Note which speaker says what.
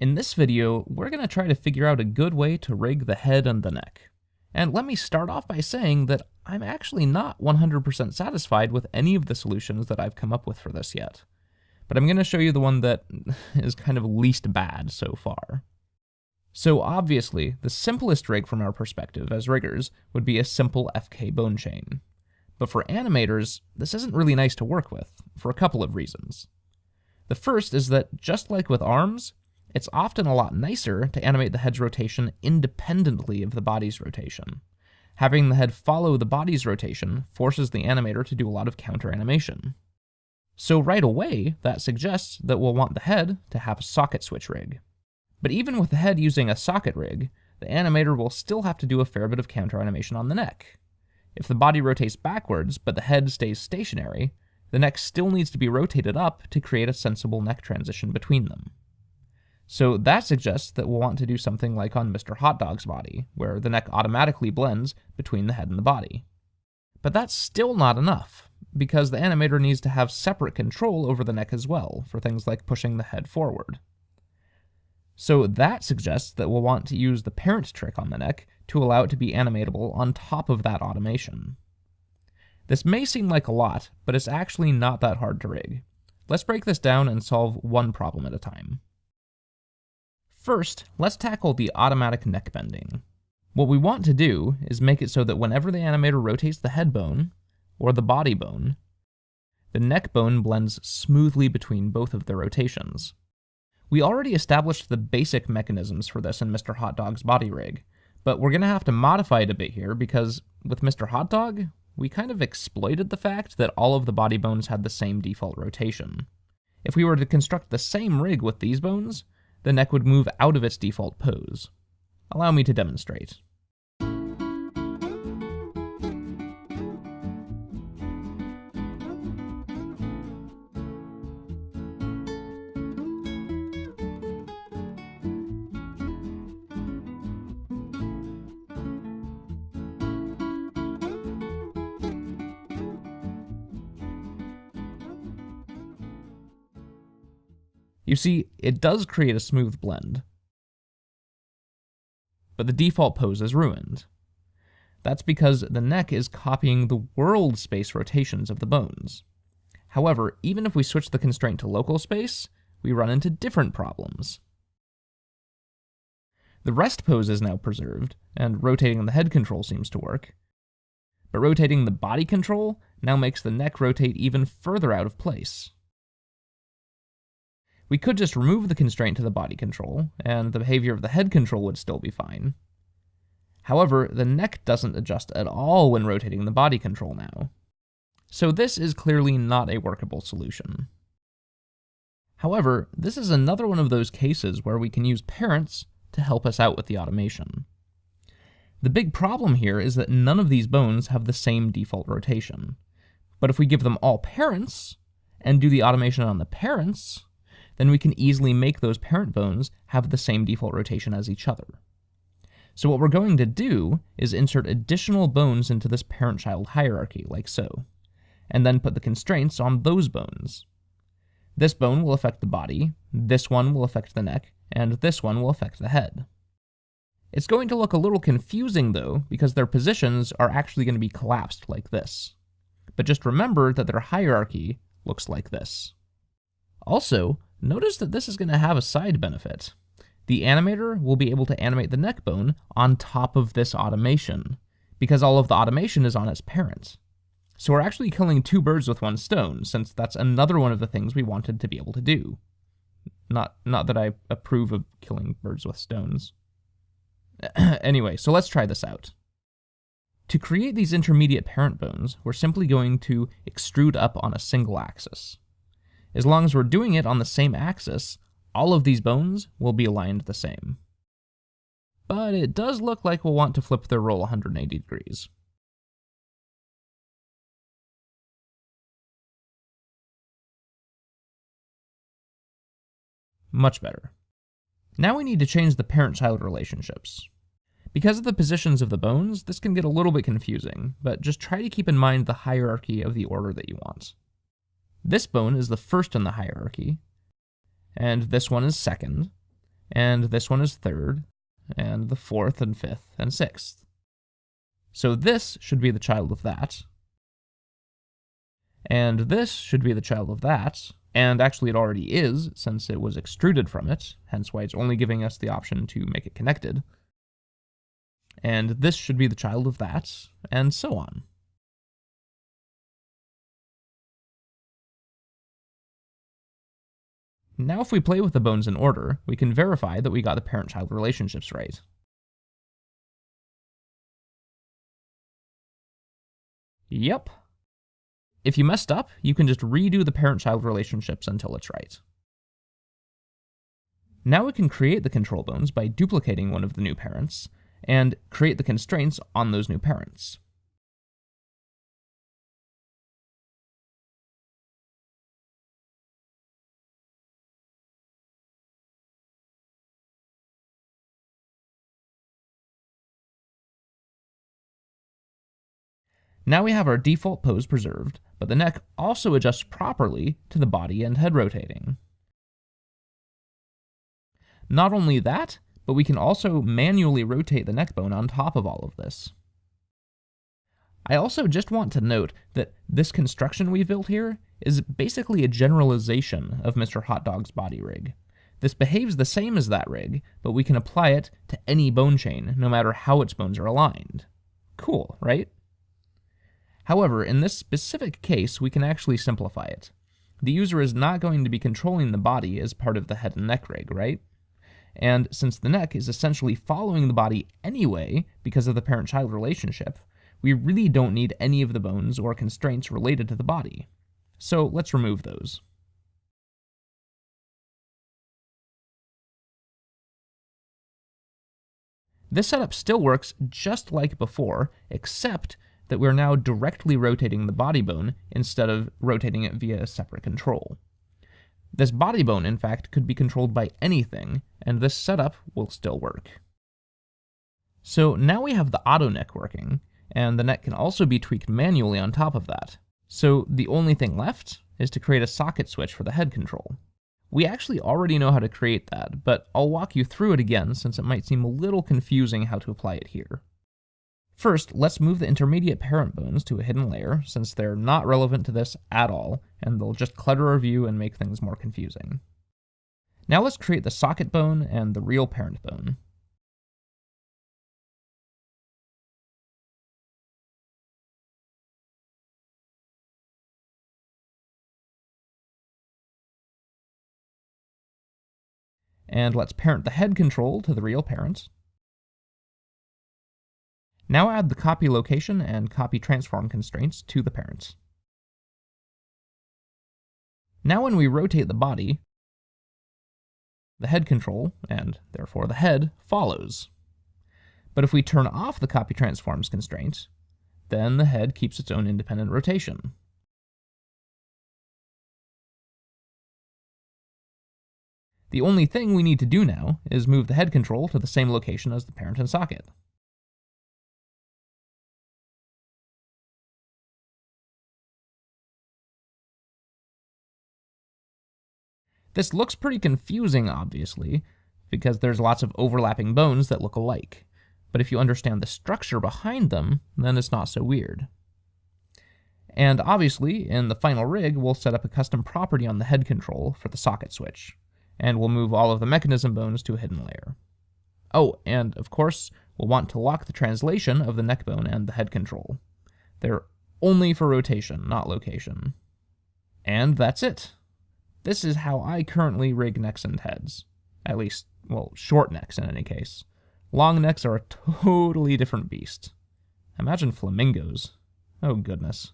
Speaker 1: In this video, we're going to try to figure out a good way to rig the head and the neck. And let me start off by saying that I'm actually not 100% satisfied with any of the solutions that I've come up with for this yet. But I'm going to show you the one that is kind of least bad so far. So obviously, the simplest rig from our perspective as riggers would be a simple FK bone chain. But for animators, this isn't really nice to work with, for a couple of reasons. The first is that, just like with arms, it's often a lot nicer to animate the head's rotation independently of the body's rotation. Having the head follow the body's rotation forces the animator to do a lot of counter animation. So right away, that suggests that we'll want the head to have a socket switch rig. But even with the head using a socket rig, the animator will still have to do a fair bit of counter animation on the neck. If the body rotates backwards, but the head stays stationary, the neck still needs to be rotated up to create a sensible neck transition between them. So that suggests that we'll want to do something like on Mr. Hot Dog's body, where the neck automatically blends between the head and the body. But that's still not enough, because the animator needs to have separate control over the neck as well, for things like pushing the head forward. So that suggests that we'll want to use the parent trick on the neck to allow it to be animatable on top of that automation. This may seem like a lot, but it's actually not that hard to rig. Let's break this down and solve one problem at a time. First, let's tackle the automatic neck bending. What we want to do is make it so that whenever the animator rotates the head bone, or the body bone, the neck bone blends smoothly between both of the rotations. We already established the basic mechanisms for this in Mr. Hot Dog's body rig, but we're going to have to modify it a bit here because with Mr. Hot Dog, we kind of exploited the fact that all of the body bones had the same default rotation. If we were to construct the same rig with these bones, the neck would move out of its default pose. Allow me to demonstrate. You see, it does create a smooth blend, but the default pose is ruined. That's because the neck is copying the world space rotations of the bones. However, even if we switch the constraint to local space, we run into different problems. The rest pose is now preserved, and rotating the head control seems to work, but rotating the body control now makes the neck rotate even further out of place. We could just remove the constraint to the body control, and the behavior of the head control would still be fine. However, the neck doesn't adjust at all when rotating the body control now. So this is clearly not a workable solution. However, this is another one of those cases where we can use parents to help us out with the automation. The big problem here is that none of these bones have the same default rotation. But if we give them all parents, and do the automation on the parents, then we can easily make those parent bones have the same default rotation as each other. So what we're going to do is insert additional bones into this parent-child hierarchy, like so, and then put the constraints on those bones. This bone will affect the body, this one will affect the neck, and this one will affect the head. It's going to look a little confusing though, because their positions are actually going to be collapsed like this. But just remember that their hierarchy looks like this. Also, notice that this is going to have a side benefit. The animator will be able to animate the neck bone on top of this automation, because all of the automation is on its parent. So we're actually killing two birds with one stone, since that's another one of the things we wanted to be able to do. Not that I approve of killing birds with stones. Anyway, so let's try this out. To create these intermediate parent bones, we're simply going to extrude up on a single axis. As long as we're doing it on the same axis, all of these bones will be aligned the same. But it does look like we'll want to flip their roll 180 degrees. Much better. Now we need to change the parent-child relationships. Because of the positions of the bones, this can get a little bit confusing, but just try to keep in mind the hierarchy of the order that you want. This bone is the first in the hierarchy, and this one is second, and this one is third, and the fourth and fifth and sixth. So this should be the child of that, and this should be the child of that, and actually it already is, since it was extruded from it, hence why it's only giving us the option to make it connected. And this should be the child of that, and so on. Now if we play with the bones in order, we can verify that we got the parent-child relationships right. Yep. If you messed up, you can just redo the parent-child relationships until it's right. Now we can create the control bones by duplicating one of the new parents, and create the constraints on those new parents. Now we have our default pose preserved, but the neck also adjusts properly to the body and head rotating. Not only that, but we can also manually rotate the neck bone on top of all of this. I also just want to note that this construction we built here is basically a generalization of Mr. Hot Dog's body rig. This behaves the same as that rig, but we can apply it to any bone chain, no matter how its bones are aligned. Cool, right? However, in this specific case, we can actually simplify it. The user is not going to be controlling the body as part of the head and neck rig, right? And since the neck is essentially following the body anyway because of the parent-child relationship, we really don't need any of the bones or constraints related to the body. So let's remove those. This setup still works just like before, except that we're now directly rotating the body bone instead of rotating it via a separate control. This body bone, in fact, could be controlled by anything, and this setup will still work. So now we have the auto neck working, and the neck can also be tweaked manually on top of that. So the only thing left is to create a socket switch for the head control. We actually already know how to create that, but I'll walk you through it again since it might seem a little confusing how to apply it here. First, let's move the intermediate parent bones to a hidden layer, since they're not relevant to this at all, and they'll just clutter our view and make things more confusing. Now let's create the socket bone and the real parent bone. And let's parent the head control to the real parent. Now add the copy location and copy transform constraints to the parents. Now when we rotate the body, the head control, and therefore the head, follows. But if we turn off the copy transforms constraint, then the head keeps its own independent rotation. The only thing we need to do now is move the head control to the same location as the parent and socket. This looks pretty confusing, obviously, because there's lots of overlapping bones that look alike. But if you understand the structure behind them, then it's not so weird. And obviously, in the final rig, we'll set up a custom property on the head control for the socket switch, and we'll move all of the mechanism bones to a hidden layer. Oh, and of course, we'll want to lock the translation of the neck bone and the head control. They're only for rotation, not location. And that's it. This is how I currently rig necks and heads. At least, well, short necks in any case. Long necks are a totally different beast. Imagine flamingos. Oh goodness.